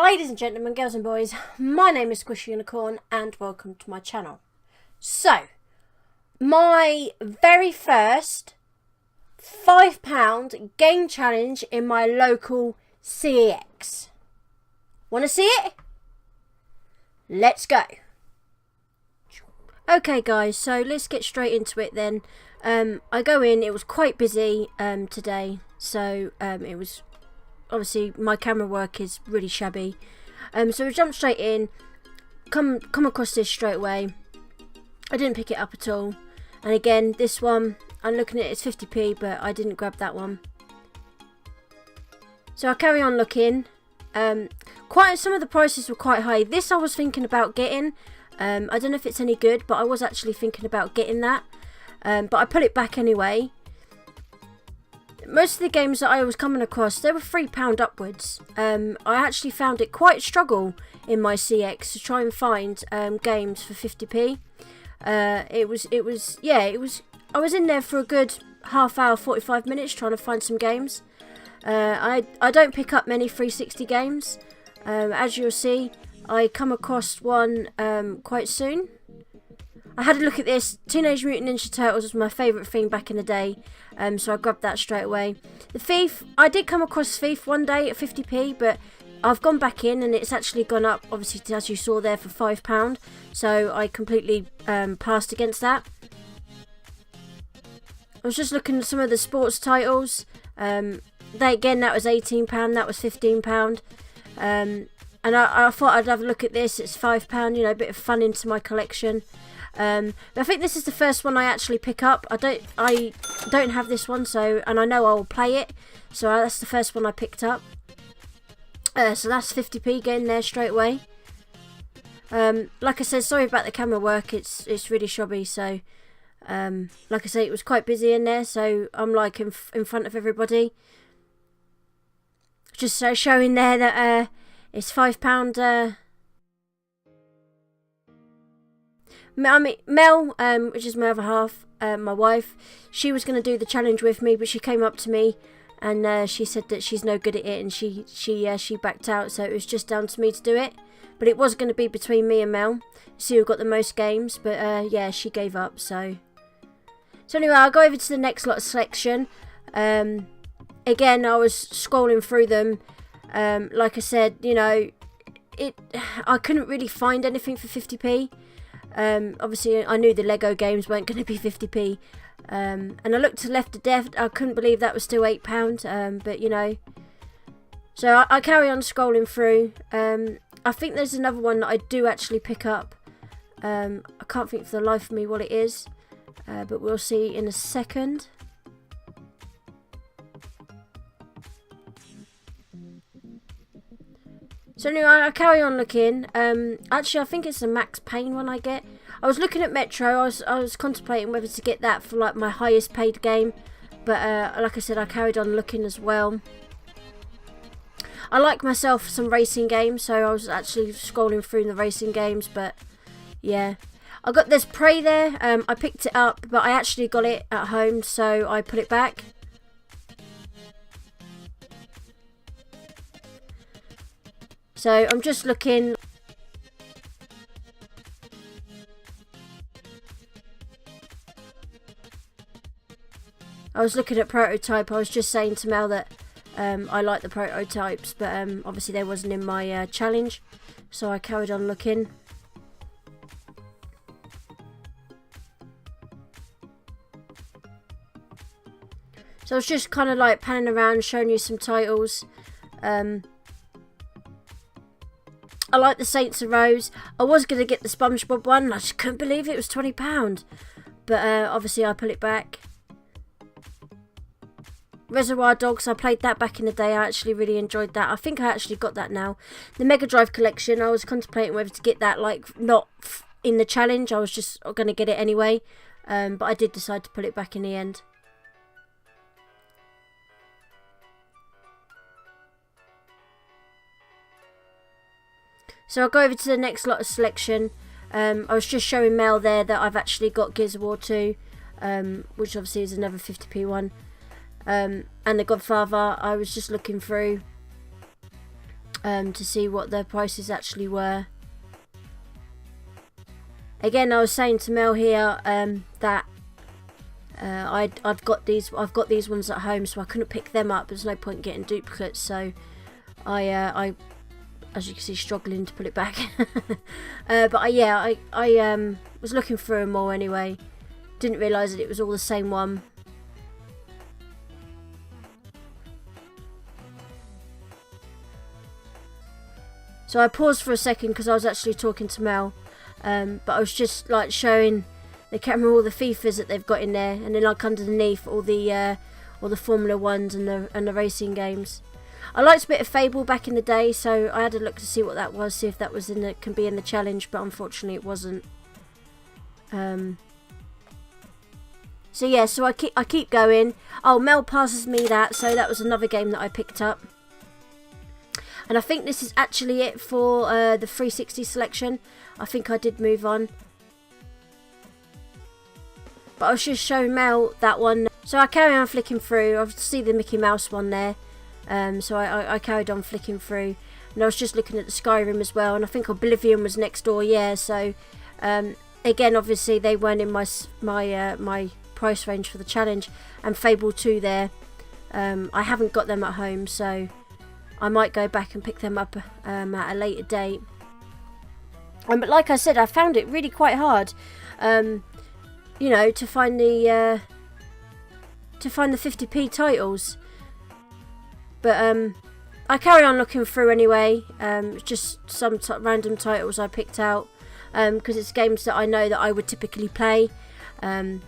Ladies and gentlemen, girls and boys, my name is SQUISHYUNICORN and welcome to my channel. So, my very first £5 game challenge in my local CEX. Want to see it? Let's go. Okay guys, so let's get straight into it then. I go in, it was quite busy today, so it was... Obviously, my camera work is really shabby. So we jumped straight in. Come across this straight away. I didn't pick it up at all. And again, this one, I'm looking at it, it's 50p, but I didn't grab that one. So I carry on looking. Some of the prices were quite high. This I was thinking about getting. I don't know if it's any good, but I was actually thinking about getting that. But I put it back anyway. Most of the games that I was coming across, they were £3 upwards. I actually found it quite a struggle in my CX to try and find games for 50p. I was in there for a good half hour, 45 minutes trying to find some games. I don't pick up many 360 games. As you'll see, I come across one quite soon. I had a look at this. Teenage Mutant Ninja Turtles was my favourite thing back in the day, so I grabbed that straight away. The Thief, I did come across Thief one day at 50p, but I've gone back in and it's actually gone up, obviously, as you saw there, for £5. So I completely passed against that. I was just looking at some of the sports titles. That was £18, that was £15. And I thought I'd have a look at this. It's £5, you know, a bit of fun into my collection. But I think this is the first one I actually pick up. I don't have this one, and I know I will play it, so that's the first one I picked up. So that's 50p getting there straight away. Like I said, sorry about the camera work. It's really shabby. So like I say, it was quite busy in there, so I'm like in front of everybody, just showing there that it's £5. Mel, which is my other half, my wife, she was going to do the challenge with me, but she came up to me and she said that she's no good at it, and she backed out, so it was just down to me to do it. But it was going to be between me and Mel, see who got the most games, but yeah, she gave up. So anyway, I'll go over to the next lot of selection. Again, I was scrolling through them. Like I said, you know, I couldn't really find anything for 50p. Obviously I knew the Lego games weren't going to be 50p, and I looked to Left 4 Dead. I couldn't believe that was still £8, but you know, so I carry on scrolling through. I think there's another one that I do actually pick up. I can't think for the life of me what it is, but we'll see in a second. So anyway, I carry on looking. Actually, I think it's a Max Payne one I get. I was looking at Metro. I was contemplating whether to get that for like my highest paid game, but like I said, I carried on looking as well. I like myself some racing games, so I was actually scrolling through the racing games. But yeah, I got this Prey there. I picked it up, but I actually got it at home, so I put it back. So I'm just looking. I was looking at prototype. I was just saying to Mel that I like the prototypes, but obviously they wasn't in my challenge, so I carried on looking. So I was just kind of like panning around, showing you some titles. I like the Saints of Rose. I was going to get the SpongeBob one, and I just couldn't believe it was £20. But obviously I put it back. Reservoir Dogs, I played that back in the day. I actually really enjoyed that. I think I actually got that now. The Mega Drive collection, I was contemplating whether to get that, like, not in the challenge. I was just going to get it anyway. But I did decide to put it back in the end. So I'll go over to the next lot of selection. I was just showing Mel there that I've actually got Gears of War 2, which obviously is another 50p one. And The Godfather, I was just looking through. to see what their prices actually were. Again, I was saying to Mel here that I've got these ones at home, so I couldn't pick them up. There's no point getting duplicates, so I as you can see, struggling to put it back. But I was looking through them all anyway. Didn't realise that it was all the same one. So I paused for a second because I was actually talking to Mel, but I was just like showing the camera all the FIFAs that they've got in there, and then like underneath all the Formula Ones and the racing games. I liked a bit of Fable back in the day, so I had a look to see what that was, see if that was can be in the challenge, but unfortunately it wasn't. So yeah, so I keep going. Oh, Mel passes me that, so that was another game that I picked up. And I think this is actually it for the 360 selection. I think I did move on. But I was just showing Mel that one. So I carry on flicking through. I see the Mickey Mouse one there. So I carried on flicking through. And I was just looking at the Skyrim as well. And I think Oblivion was next door, yeah. So again, obviously they weren't in my price range for the challenge. And Fable 2 there. I haven't got them at home, so I might go back and pick them up at a later date. But like I said, I found it really quite hard, you know, to find the 50p titles. But I carry on looking through anyway. Just some random titles I picked out because it's games that I know that I would typically play. I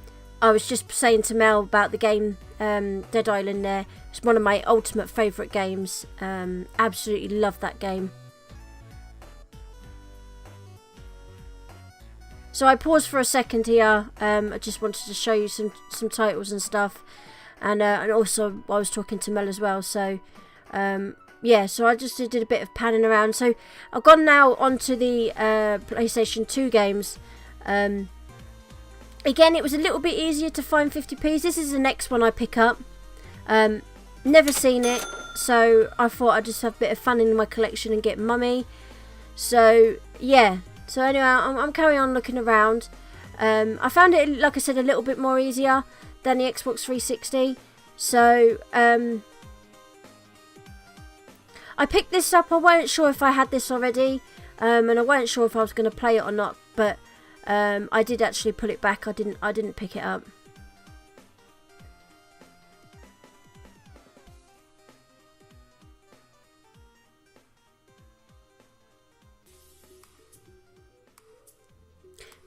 was just saying to Mel about the game Dead Island there. It's one of my ultimate favourite games. Absolutely love that game. So I paused for a second here. I just wanted to show you some titles and stuff. And also I was talking to Mel as well. So yeah, so I just did a bit of panning around. So I've gone now onto the PlayStation 2 games. Again, it was a little bit easier to find 50p's. This is the next one I pick up. Never seen it, so I thought I'd just have a bit of fun in my collection and get Mummy. So yeah, so anyway, I'm carrying on looking around. I found it, like I said, a little bit more easier than the Xbox 360. So I picked this up. I weren't sure if I had this already, and I weren't sure if I was going to play it or not, but I did actually put it back. I didn't pick it up.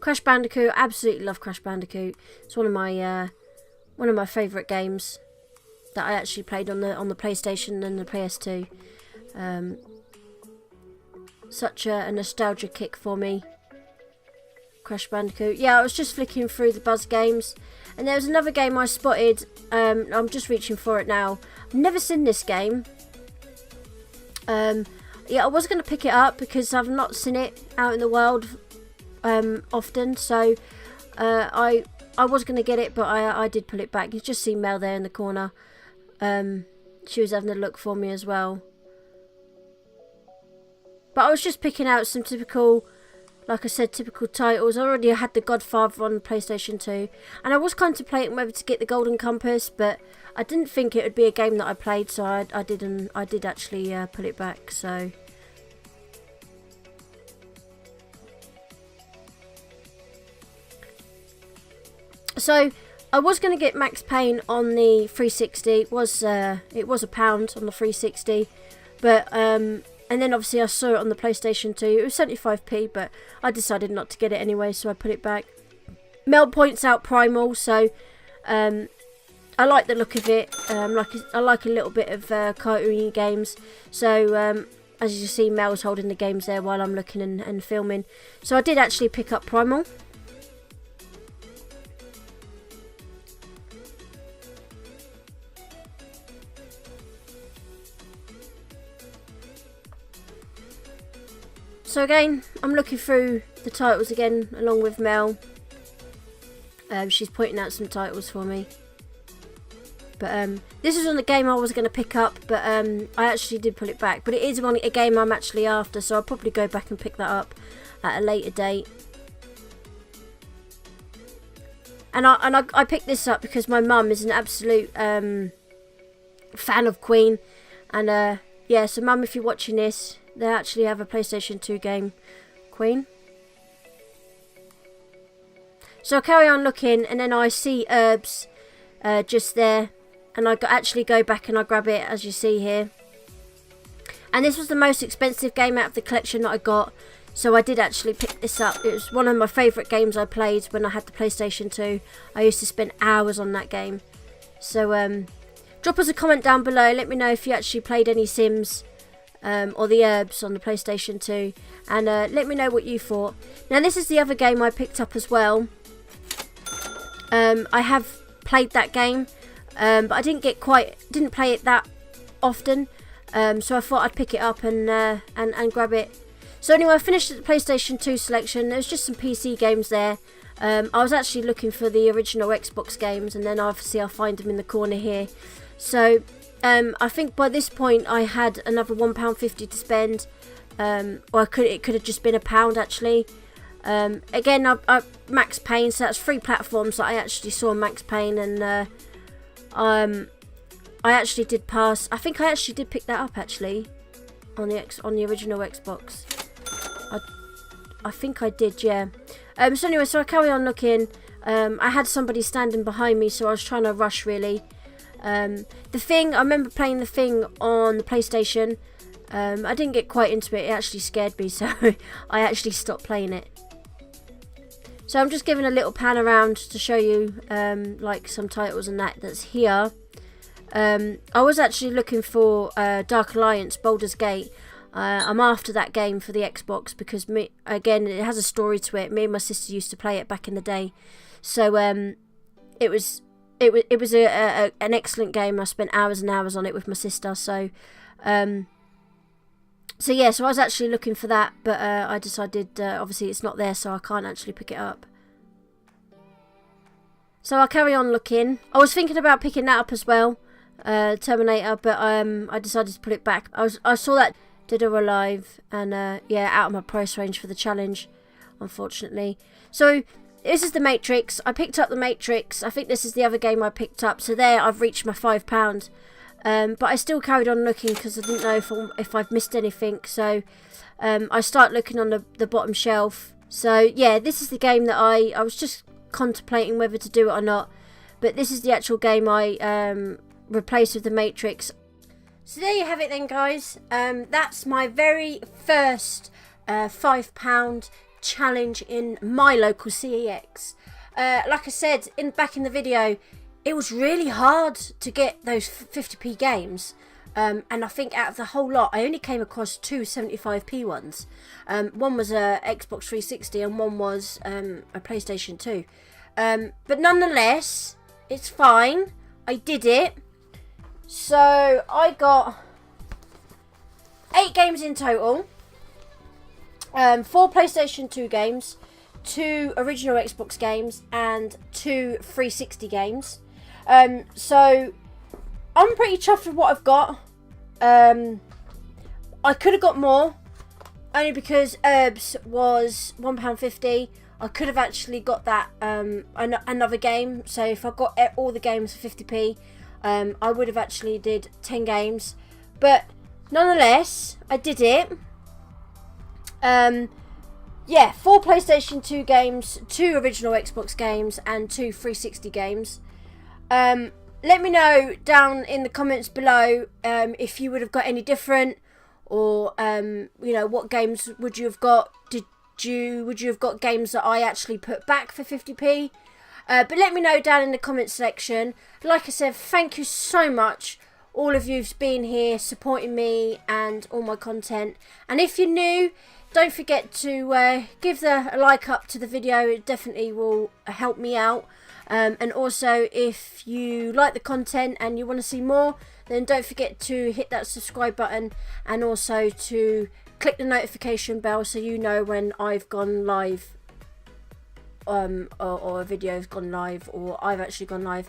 Crash Bandicoot, absolutely love Crash Bandicoot. It's one of my favourite games that I actually played on the PlayStation and the PS2. Such a nostalgia kick for me. Crash Bandicoot. Yeah, I was just flicking through the Buzz games, and there was another game I spotted. I'm just reaching for it now. I've never seen this game. Yeah, I was going to pick it up because I've not seen it out in the world often, so I was going to get it, but I did pull it back. You just see Mel there in the corner. She was having a look for me as well. But I was just picking out some typical, like I said, typical titles. I already had The Godfather on PlayStation 2, and I was contemplating whether to get the Golden Compass, but I didn't think it would be a game that I played, so I did actually put it back. So I was going to get Max Payne on the 360. It was £1 on the 360, but and then obviously I saw it on the PlayStation 2. It was 75p, but I decided not to get it anyway, so I put it back. Mel points out Primal, so I like the look of it. I like a little bit of cartoony games. So as you see, Mel's holding the games there while I'm looking and filming. So I did actually pick up Primal. So again, I'm looking through the titles again along with Mel. She's pointing out some titles for me. But this was on the game I was going to pick up, but I actually did pull it back. But it is a game I'm actually after, so I'll probably go back and pick that up at a later date. And I picked this up because my mum is an absolute fan of Queen. And yeah, so mum, if you're watching this, they actually have a PlayStation 2 game, Queen. So I carry on looking, and then I see herbs just there. And I actually go back and I grab it, as you see here. And this was the most expensive game out of the collection that I got. So I did actually pick this up. It was one of my favourite games I played when I had the PlayStation 2. I used to spend hours on that game. So drop us a comment down below. Let me know if you actually played any Sims or the herbs on the PlayStation 2. And let me know what you thought. Now this is the other game I picked up as well. I have played that game. But I didn't play it that often, so I thought I'd pick it up and grab it. So anyway, I finished the PlayStation 2 selection. There was just some PC games there. I was actually looking for the original Xbox games, and then obviously I'll find them in the corner here. So I think by this point I had another £1.50 to spend, or it could have just been £1 actually. Again, I Max Payne, so that's 3 platforms that I actually saw Max Payne, and I actually did pass. I think I actually did pick that up actually on the original Xbox. I think I did, yeah. So anyway, so I carry on looking. I had somebody standing behind me, so I was trying to rush really. The Thing, I remember playing The Thing on the PlayStation. I didn't get quite into it. It actually scared me, so I actually stopped playing it. So I'm just giving a little pan around to show you like some titles and that's here. I was actually looking for Dark Alliance, Baldur's Gate. I'm after that game for the Xbox because again it has a story to it. Me and my sister used to play it back in the day, so it was an excellent game. I spent hours and hours on it with my sister. So so yeah, so I was actually looking for that, but I decided obviously it's not there, so I can't actually pick it up. So I'll carry on looking. I was thinking about picking that up as well, Terminator, but I decided to put it back. I saw that Dead or Alive, and yeah, out of my price range for the challenge, unfortunately. So this is the Matrix. I picked up the Matrix. I think this is the other game I picked up. So there, I've reached my £5. But I still carried on looking because I didn't know if I've missed anything. So I start looking on the bottom shelf. So yeah, this is the game that I was just contemplating whether to do it or not. But this is the actual game I replaced with the Matrix. So there you have it then, guys. That's my very first £5 challenge in my local CEX. Like I said back in the video, it was really hard to get those 50p games, and I think out of the whole lot I only came across 2 75p ones. One was a Xbox 360 and one was a PlayStation 2, but nonetheless it's fine. I did it. So I got 8 games in total, 4 PlayStation 2 games, 2 original Xbox games, and 2 360 games. So I'm pretty chuffed with what I've got. I could have got more, only because herbs was £1.50. I could have actually got that another game. So if I got all the games for 50p, I would have actually did 10 games. But nonetheless, I did it. Yeah, 4 PlayStation 2 games, 2 original Xbox games, and 2 360 games. Let me know down in the comments below if you would have got any different, or you know, what games would you have got? Would you have got games that I actually put back for 50p? But let me know down in the comments section. Like I said, thank you so much, all of you've been here supporting me and all my content. And if you're new, don't forget to give a like up to the video. It definitely will help me out. And also, if you like the content and you want to see more, then don't forget to hit that subscribe button, and also to click the notification bell so you know when I've gone live. or a video's gone live, or I've actually gone live.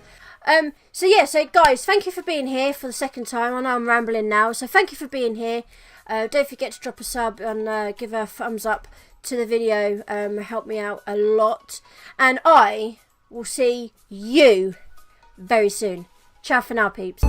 So yeah, so guys, thank you for being here for the second time. I know I'm rambling now, so thank you for being here. Don't forget to drop a sub and give a thumbs up to the video. Help me out a lot, and I will see you very soon. Ciao for now, peeps.